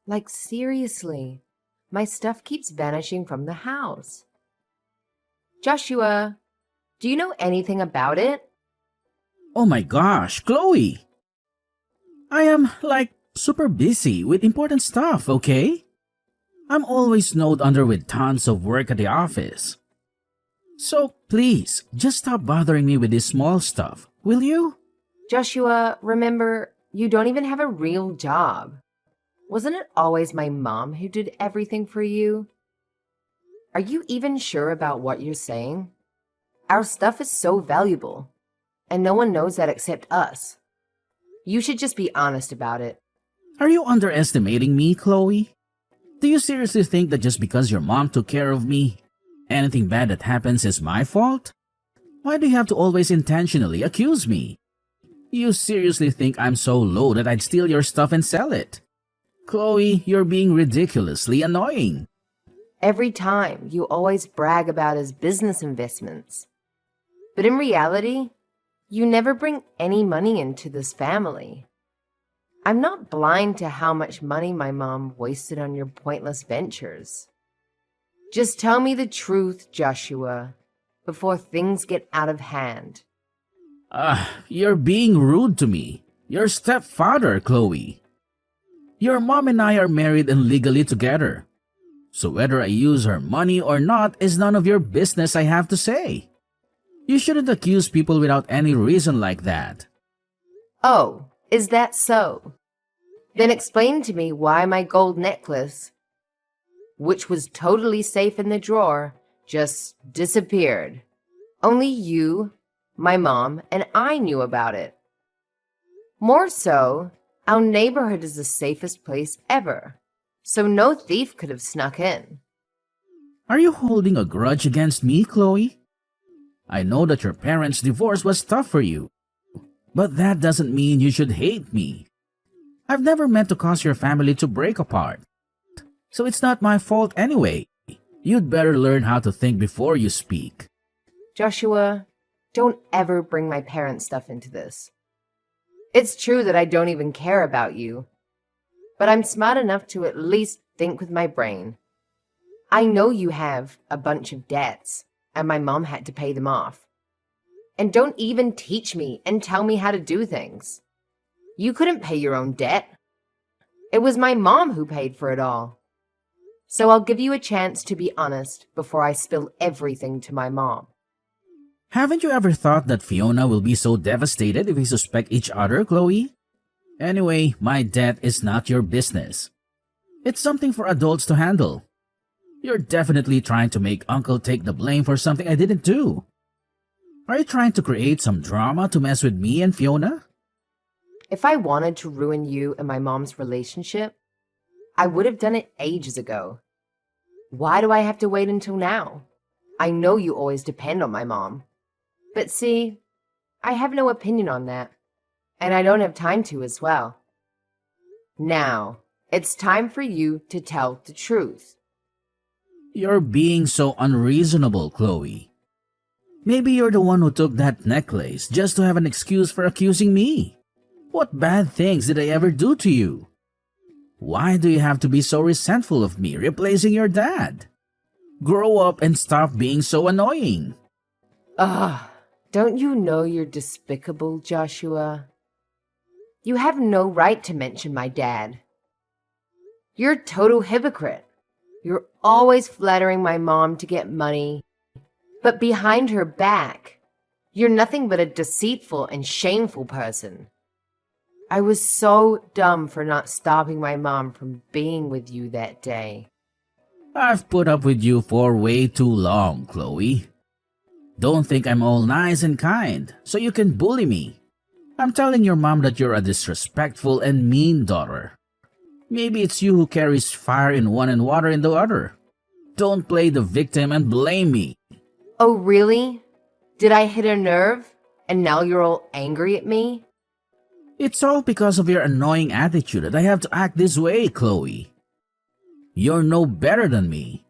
Like, seriously, my stuff keeps vanishing from the house. Joshua, do you know anything about it? Oh my gosh, Chloe! I am super busy with important stuff, okay? I'm always snowed under with tons of work at the office. So please, just stop bothering me with this small stuff, will you? Joshua, remember, you don't even have a real job. Wasn't it always my mom who did everything for you? Are you even sure about what you're saying? Our stuff is so valuable, and no one knows that except us. You should just be honest about it. Are you underestimating me, Chloe? Do you seriously think that just because your mom took care of me, anything bad that happens is my fault? Why do you have to always intentionally accuse me? You seriously think I'm so low that I'd steal your stuff and sell it? Chloe, you're being ridiculously annoying. Every time, you always brag about his business investments. But in reality, you never bring any money into this family. I'm not blind to how much money my mom wasted on your pointless ventures. Just tell me the truth, Joshua, before things get out of hand. You're being rude to me. Your stepfather, Chloe. Your mom and I are married and legally together. So whether I use her money or not is none of your business, I have to say. You shouldn't accuse people without any reason like that. Oh, is that so? Then explain to me why my gold necklace, which was totally safe in the drawer, just disappeared. Only you, my mom, and I knew about it. More so, our neighborhood is the safest place ever, so no thief could have snuck in. Are you holding a grudge against me, Chloe? I know that your parents' divorce was tough for you, but that doesn't mean you should hate me. I've never meant to cause your family to break apart, so it's not my fault anyway. You'd better learn how to think before you speak. Joshua, don't ever bring my parents' stuff into this. It's true that I don't even care about you, but I'm smart enough to at least think with my brain. I know you have a bunch of debts, and my mom had to pay them off. And don't even teach me and tell me how to do things. You couldn't pay your own debt. It was my mom who paid for it all. So I'll give you a chance to be honest before I spill everything to my mom. Haven't you ever thought that Fiona will be so devastated if we suspect each other, Chloe? Anyway, my debt is not your business. It's something for adults to handle. You're definitely trying to make Uncle take the blame for something I didn't do. Are you trying to create some drama to mess with me and Fiona? If I wanted to ruin you and my mom's relationship, I would have done it ages ago. Why do I have to wait until now? I know you always depend on my mom. But see, I have no opinion on that, and I don't have time to as well. Now, it's time for you to tell the truth. You're being so unreasonable, Chloe. Maybe you're the one who took that necklace just to have an excuse for accusing me. What bad things did I ever do to you? Why do you have to be so resentful of me replacing your dad? Grow up and stop being so annoying. Don't you know you're despicable, Joshua? You have no right to mention my dad. You're a total hypocrite. You're always flattering my mom to get money, but behind her back, you're nothing but a deceitful and shameful person. I was so dumb for not stopping my mom from being with you that day. I've put up with you for way too long, Chloe. Don't think I'm all nice and kind, so you can bully me. I'm telling your mom that you're a disrespectful and mean daughter. Maybe it's you who carries fire in one and water in the other. Don't play the victim and blame me. Oh, really? Did I hit a nerve, and now you're all angry at me? It's all because of your annoying attitude that I have to act this way, Chloe. You're no better than me.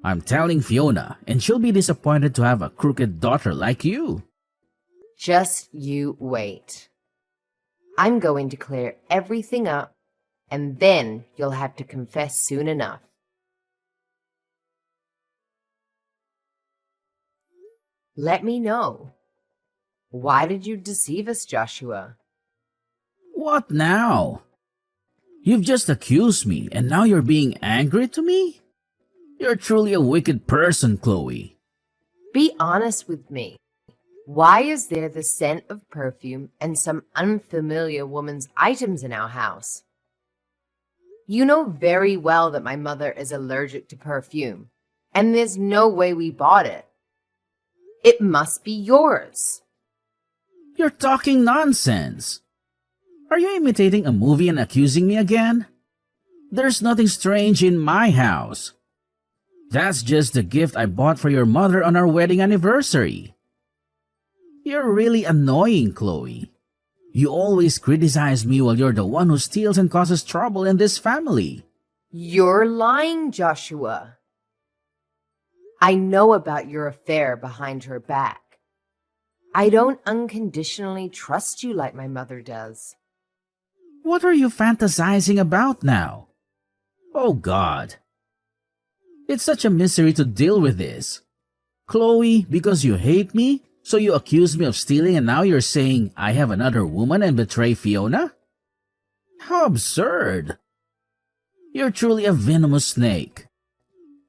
I'm telling Fiona, and she'll be disappointed to have a crooked daughter like you. Just you wait. I'm going to clear everything up, and then you'll have to confess soon enough. Let me know. Why did you deceive us, Joshua? What now? You've just accused me and now you're being angry to me? You're truly a wicked person, Chloe. Be honest with me. Why is there the scent of perfume and some unfamiliar woman's items in our house? You know very well that my mother is allergic to perfume, and there's no way we bought it. It must be yours. You're talking nonsense. Are you imitating a movie and accusing me again? There's nothing strange in my house. That's just the gift I bought for your mother on our wedding anniversary. You're really annoying, Chloe. You always criticize me while you're the one who steals and causes trouble in this family. You're lying, Joshua. I know about your affair behind her back. I don't unconditionally trust you like my mother does. What are you fantasizing about now? Oh God. It's such a misery to deal with this. Chloe, because you hate me, so you accuse me of stealing and now you're saying I have another woman and betray Fiona? How absurd. You're truly a venomous snake.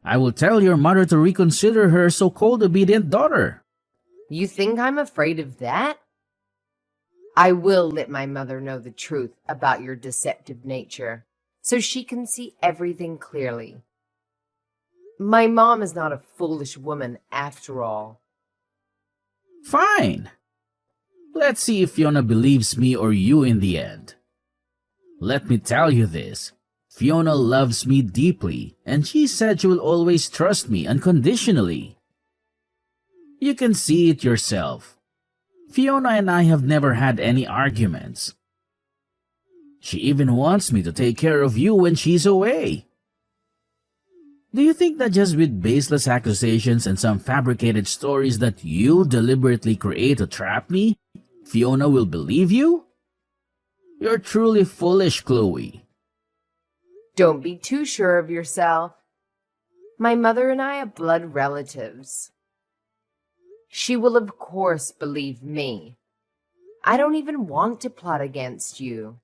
I will tell your mother to reconsider her so-called obedient daughter. You think I'm afraid of that? I will let my mother know the truth about your deceptive nature, so she can see everything clearly. My mom is not a foolish woman after all. Fine. Let's see if Fiona believes me or you in the end. Let me tell you this. Fiona loves me deeply, and she said she will always trust me unconditionally. You can see it yourself. Fiona and I have never had any arguments. She even wants me to take care of you when she's away. Do you think that just with baseless accusations and some fabricated stories that you deliberately create to trap me, Fiona will believe you? You're truly foolish, Chloe. Don't be too sure of yourself. My mother and I are blood relatives. She will of course believe me. I don't even want to plot against you.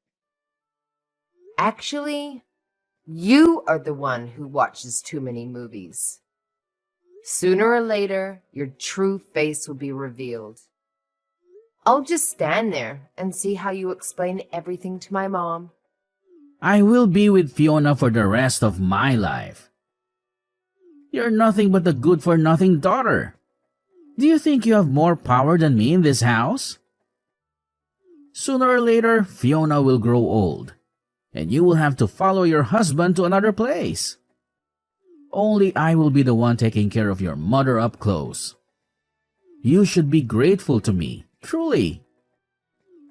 Actually, you are the one who watches too many movies. Sooner or later, your true face will be revealed. I'll just stand there and see how you explain everything to my mom. I will be with Fiona for the rest of my life. You're nothing but a good-for-nothing daughter. Do you think you have more power than me in this house? Sooner or later, Fiona will grow old, and you will have to follow your husband to another place. Only I will be the one taking care of your mother up close. You should be grateful to me, truly.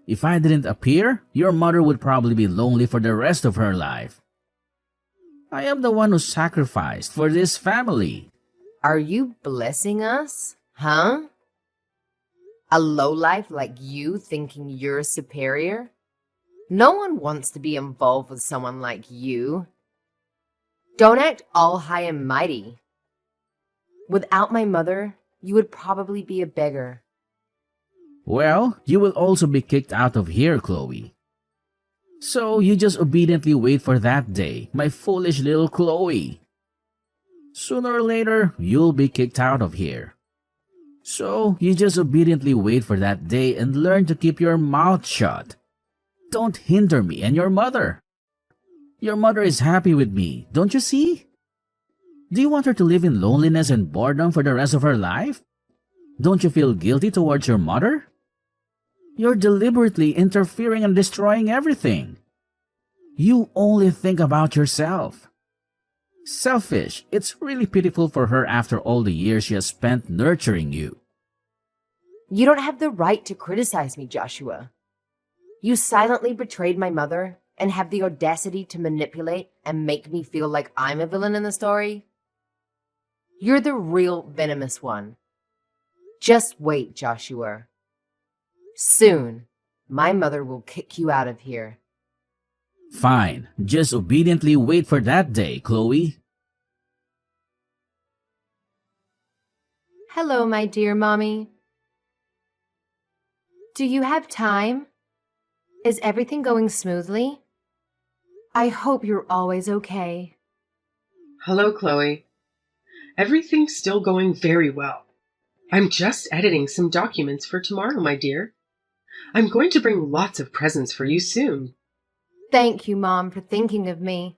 If I didn't appear, your mother would probably be lonely for the rest of her life. I am the one who sacrificed for this family. Are you blessing us? Huh? A lowlife like you thinking you're superior? No one wants to be involved with someone like you. Don't act all high and mighty. Without my mother, you would probably be a beggar. Well, you will also be kicked out of here, Chloe. So you just obediently wait for that day, my foolish little Chloe. Sooner or later, you'll be kicked out of here. So you just obediently wait for that day and learn to keep your mouth shut. Don't hinder me and your mother. Your mother is happy with me, don't you see? Do you want her to live in loneliness and boredom for the rest of her life? Don't you feel guilty towards your mother? You're deliberately interfering and destroying everything. You only think about yourself. Selfish. It's really pitiful for her after all the years she has spent nurturing you. You don't have the right to criticize me, Joshua. You silently betrayed my mother and have the audacity to manipulate and make me feel like I'm a villain in the story. You're the real venomous one. Just wait, Joshua. Soon, my mother will kick you out of here. Fine, just obediently wait for that day, Chloe. Hello, my dear mommy. Do you have time? Is everything going smoothly? I hope you're always okay. Hello, Chloe. Everything's still going very well. I'm just editing some documents for tomorrow, my dear. I'm going to bring lots of presents for you soon. Thank you, Mom, for thinking of me.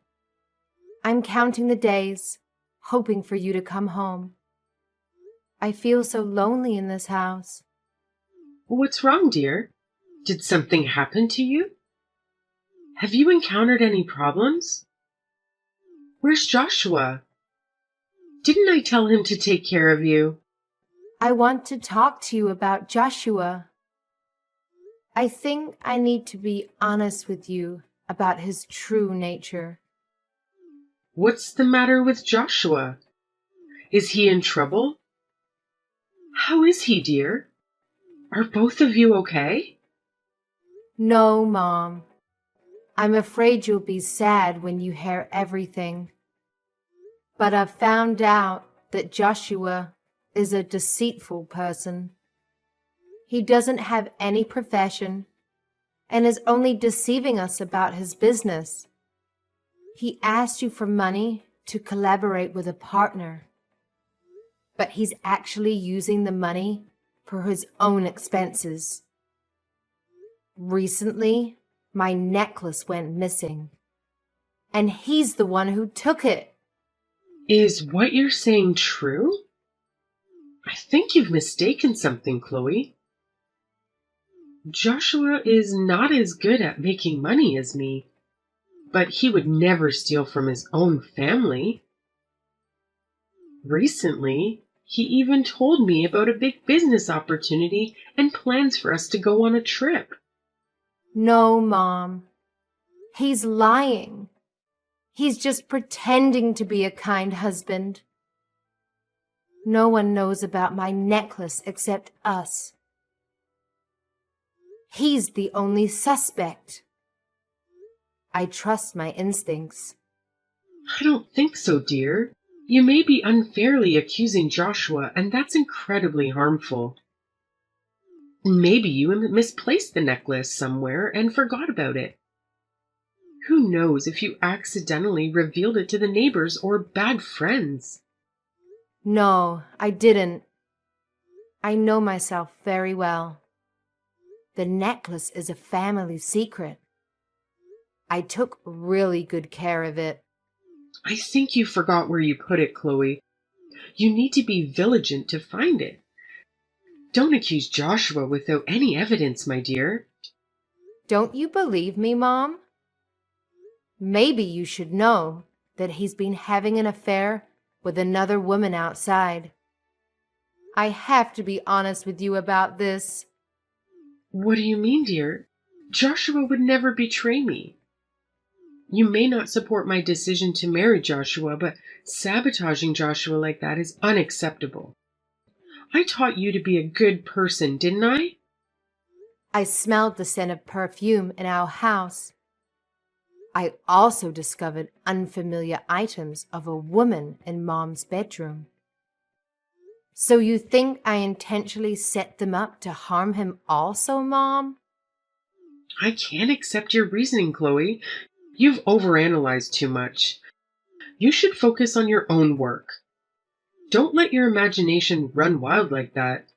I'm counting the days, hoping for you to come home. I feel so lonely in this house. What's wrong, dear? Did something happen to you? Have you encountered any problems? Where's Joshua? Didn't I tell him to take care of you? I want to talk to you about Joshua. I think I need to be honest with you about his true nature. What's the matter with Joshua? Is he in trouble? How is he, dear? Are both of you okay? No, Mom. I'm afraid you'll be sad when you hear everything. But I've found out that Joshua is a deceitful person. He doesn't have any profession and is only deceiving us about his business. He asked you for money to collaborate with a partner, but he's actually using the money for his own expenses. Recently, my necklace went missing, and he's the one who took it. Is what you're saying true? I think you've mistaken something, Chloe. Joshua is not as good at making money as me, but he would never steal from his own family. Recently, he even told me about a big business opportunity and plans for us to go on a trip. No, Mom. He's lying. He's just pretending to be a kind husband. No one knows about my necklace except us. He's the only suspect. I trust my instincts. I don't think so, dear. You may be unfairly accusing Joshua, and that's incredibly harmful. Maybe you misplaced the necklace somewhere and forgot about it. Who knows if you accidentally revealed it to the neighbors or bad friends? No, I didn't. I know myself very well. The necklace is a family secret. I took really good care of it. I think you forgot where you put it, Chloe. You need to be vigilant to find it. Don't accuse Joshua without any evidence, my dear. Don't you believe me, Mom? Maybe you should know that he's been having an affair with another woman outside. I have to be honest with you about this. What do you mean, dear? Joshua would never betray me. You may not support my decision to marry Joshua, but sabotaging Joshua like that is unacceptable. I taught you to be a good person, didn't I? I smelled the scent of perfume in our house. I also discovered unfamiliar items of a woman in Mom's bedroom. So you think I intentionally set them up to harm him also, Mom? I can't accept your reasoning, Chloe. You've overanalyzed too much. You should focus on your own work. Don't let your imagination run wild like that.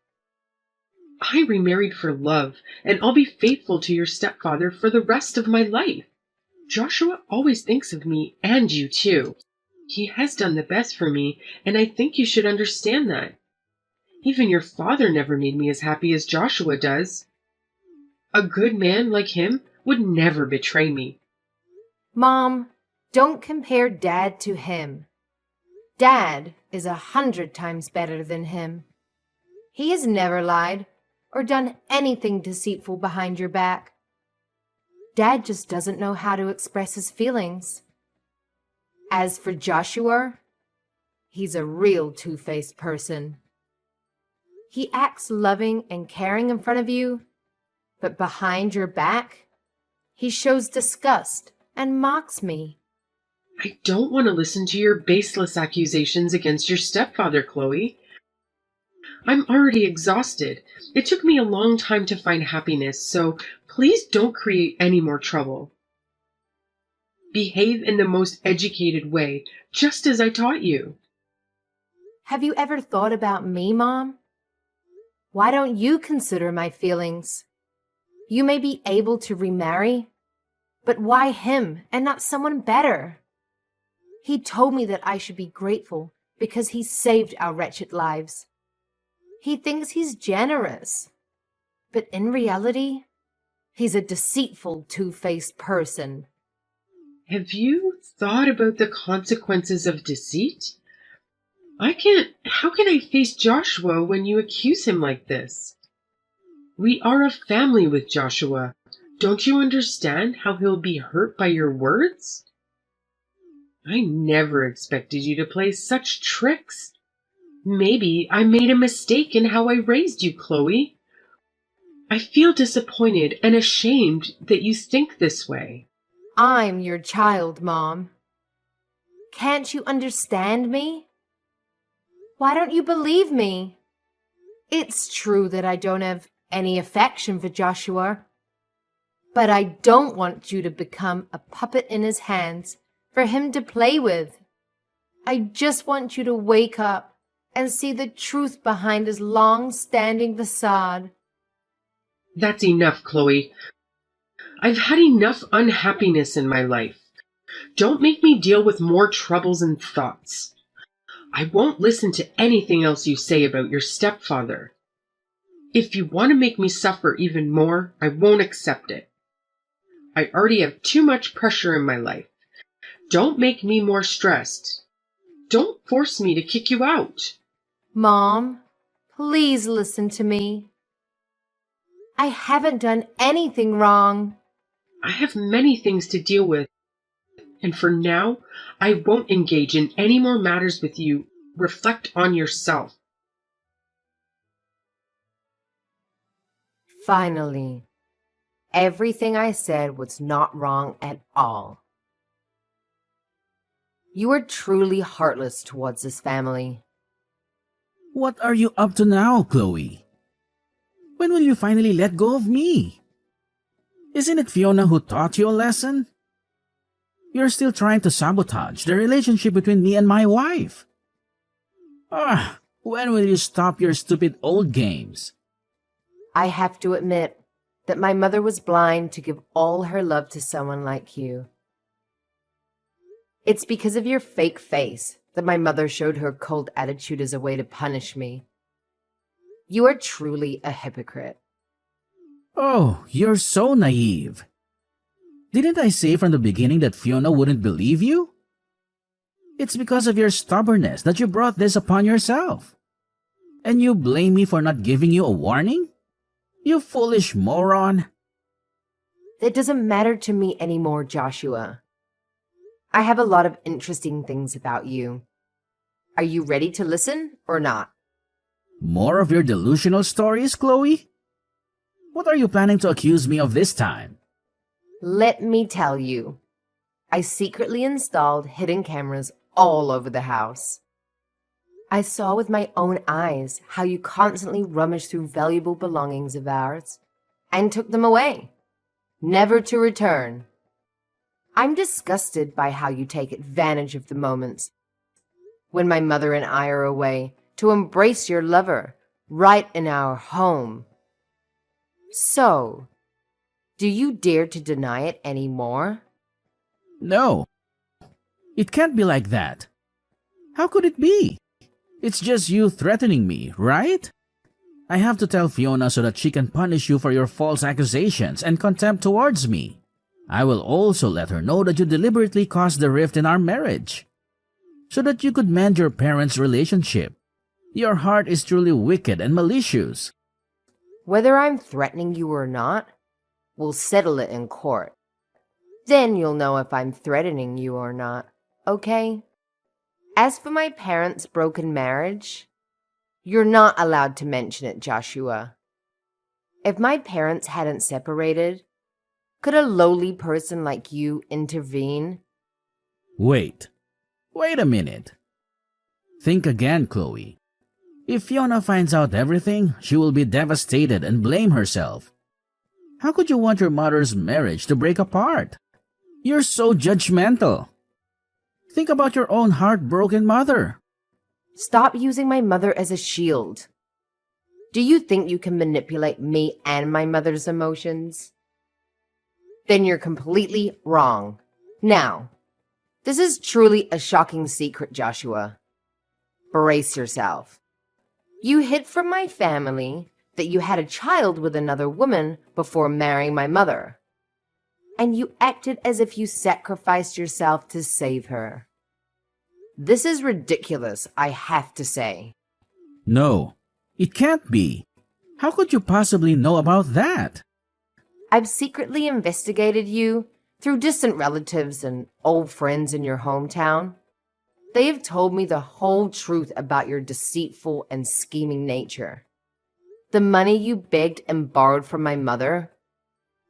I remarried for love, and I'll be faithful to your stepfather for the rest of my life. Joshua always thinks of me and you too. He has done the best for me, and I think you should understand that. Even your father never made me as happy as Joshua does. A good man like him would never betray me. Mom, don't compare Dad to him. Dad is 100 times better than him. He has never lied or done anything deceitful behind your back. Dad just doesn't know how to express his feelings. As for Joshua, he's a real two-faced person. He acts loving and caring in front of you, but behind your back, he shows disgust and mocks me. I don't want to listen to your baseless accusations against your stepfather, Chloe. I'm already exhausted. It took me a long time to find happiness, so please don't create any more trouble. Behave in the most educated way, just as I taught you. Have you ever thought about me, Mom? Why don't you consider my feelings? You may be able to remarry, but why him and not someone better? He told me that I should be grateful because he saved our wretched lives. He thinks he's generous, but in reality, he's a deceitful, two-faced person. Have you thought about the consequences of deceit? How can I face Joshua when you accuse him like this? We are a family with Joshua. Don't you understand how he'll be hurt by your words? I never expected you to play such tricks. Maybe I made a mistake in how I raised you, Chloe. I feel disappointed and ashamed that you think this way. I'm your child, Mom. Can't you understand me? Why don't you believe me? It's true that I don't have any affection for Joshua, but I don't want you to become a puppet in his hands for him to play with. I just want you to wake up and see the truth behind his long-standing facade. That's enough, Chloe. I've had enough unhappiness in my life. Don't make me deal with more troubles and thoughts. I won't listen to anything else you say about your stepfather. If you want to make me suffer even more, I won't accept it. I already have too much pressure in my life. Don't make me more stressed. Don't force me to kick you out. Mom, please listen to me. I haven't done anything wrong. I have many things to deal with, and for now, I won't engage in any more matters with you. Reflect on yourself. Finally, everything I said was not wrong at all. You are truly heartless towards this family. What are you up to now, Chloe? When will you finally let go of me? Isn't it Fiona who taught you a lesson? You're still trying to sabotage the relationship between me and my wife. When will you stop your stupid old games? I have to admit that my mother was blind to give all her love to someone like you. It's because of your fake face that my mother showed her cold attitude as a way to punish me. You are truly a hypocrite. Oh, you're so naive. Didn't I say from the beginning that Fiona wouldn't believe you? It's because of your stubbornness that you brought this upon yourself. And you blame me for not giving you a warning? You foolish moron. That doesn't matter to me anymore, Joshua. I have a lot of interesting things about you. Are you ready to listen or not? More of your delusional stories, Chloe? What are you planning to accuse me of this time? Let me tell you. I secretly installed hidden cameras all over the house. I saw with my own eyes how you constantly rummaged through valuable belongings of ours and took them away, never to return. I'm disgusted by how you take advantage of the moments when my mother and I are away to embrace your lover right in our home. So, do you dare to deny it anymore? No. It can't be like that. How could it be? It's just you threatening me, right? I have to tell Fiona so that she can punish you for your false accusations and contempt towards me. I will also let her know that you deliberately caused the rift in our marriage, so that you could mend your parents' relationship. Your heart is truly wicked and malicious. Whether I'm threatening you or not, we'll settle it in court. Then you'll know if I'm threatening you or not, okay? As for my parents' broken marriage, you're not allowed to mention it, Joshua. If my parents hadn't separated, Could a lowly person like you intervene? Wait a minute. Think again, Chloe. If Fiona finds out everything, she will be devastated and blame herself. How could you want your mother's marriage to break apart? You're so judgmental. Think about your own heartbroken mother. Stop using my mother as a shield. Do you think you can manipulate me and my mother's emotions? Then you're completely wrong. Now, this is truly a shocking secret, Joshua. Brace yourself. You hid from my family that you had a child with another woman before marrying my mother. And you acted as if you sacrificed yourself to save her. This is ridiculous, I have to say. No, it can't be. How could you possibly know about that? I've secretly investigated you through distant relatives and old friends in your hometown. They have told me the whole truth about your deceitful and scheming nature. The money you begged and borrowed from my mother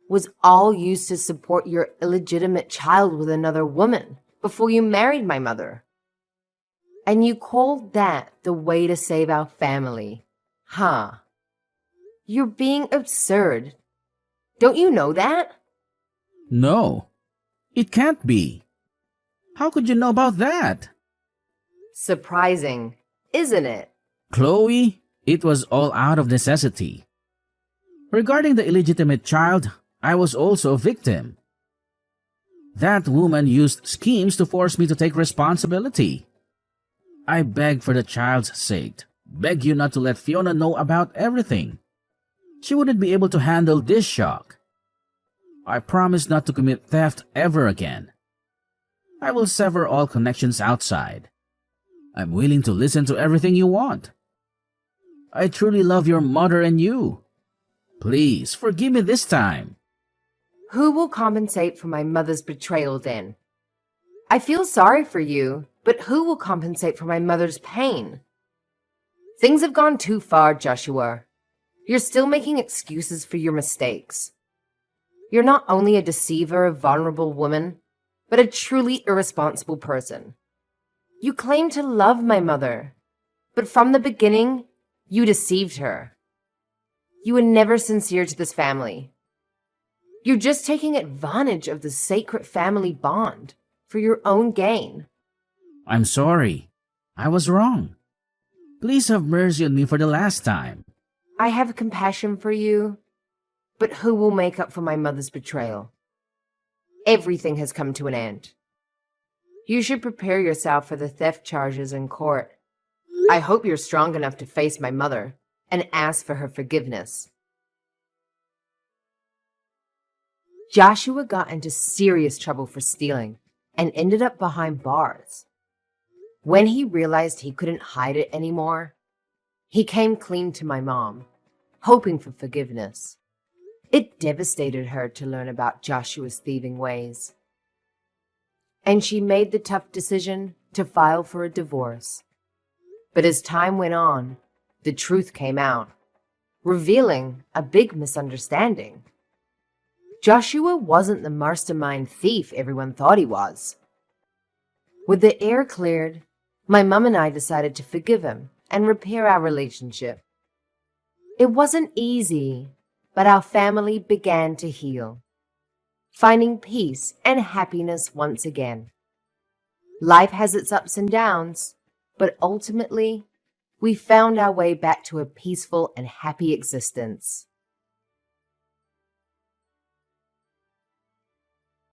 was all used to support your illegitimate child with another woman before you married my mother. And you called that the way to save our family, huh? You're being absurd. Don't you know that? No, it can't be. How could you know about that? Surprising, isn't it? Chloe, it was all out of necessity. Regarding the illegitimate child, I was also a victim. That woman used schemes to force me to take responsibility. I beg for the child's sake, beg you not to let Fiona know about everything. She wouldn't be able to handle this shock. I promise not to commit theft ever again. I will sever all connections outside. I'm willing to listen to everything you want. I truly love your mother and you. Please forgive me this time. Who will compensate for my mother's betrayal then? I feel sorry for you, but who will compensate for my mother's pain? Things have gone too far, Joshua. You're still making excuses for your mistakes. You're not only a deceiver, a vulnerable woman, but a truly irresponsible person. You claim to love my mother, but from the beginning, you deceived her. You were never sincere to this family. You're just taking advantage of the sacred family bond for your own gain. I'm sorry. I was wrong. Please have mercy on me for the last time. I have compassion for you, but who will make up for my mother's betrayal? Everything has come to an end. You should prepare yourself for the theft charges in court. I hope you're strong enough to face my mother and ask for her forgiveness. Joshua got into serious trouble for stealing and ended up behind bars. When he realized he couldn't hide it anymore, he came clean to my mom, hoping for forgiveness. It devastated her to learn about Joshua's thieving ways. And she made the tough decision to file for a divorce. But as time went on, the truth came out, revealing a big misunderstanding. Joshua wasn't the mastermind thief everyone thought he was. With the air cleared, my mom and I decided to forgive him and repair our relationship. It wasn't easy, but our family began to heal, finding peace and happiness once again. Life has its ups and downs, but ultimately, we found our way back to a peaceful and happy existence.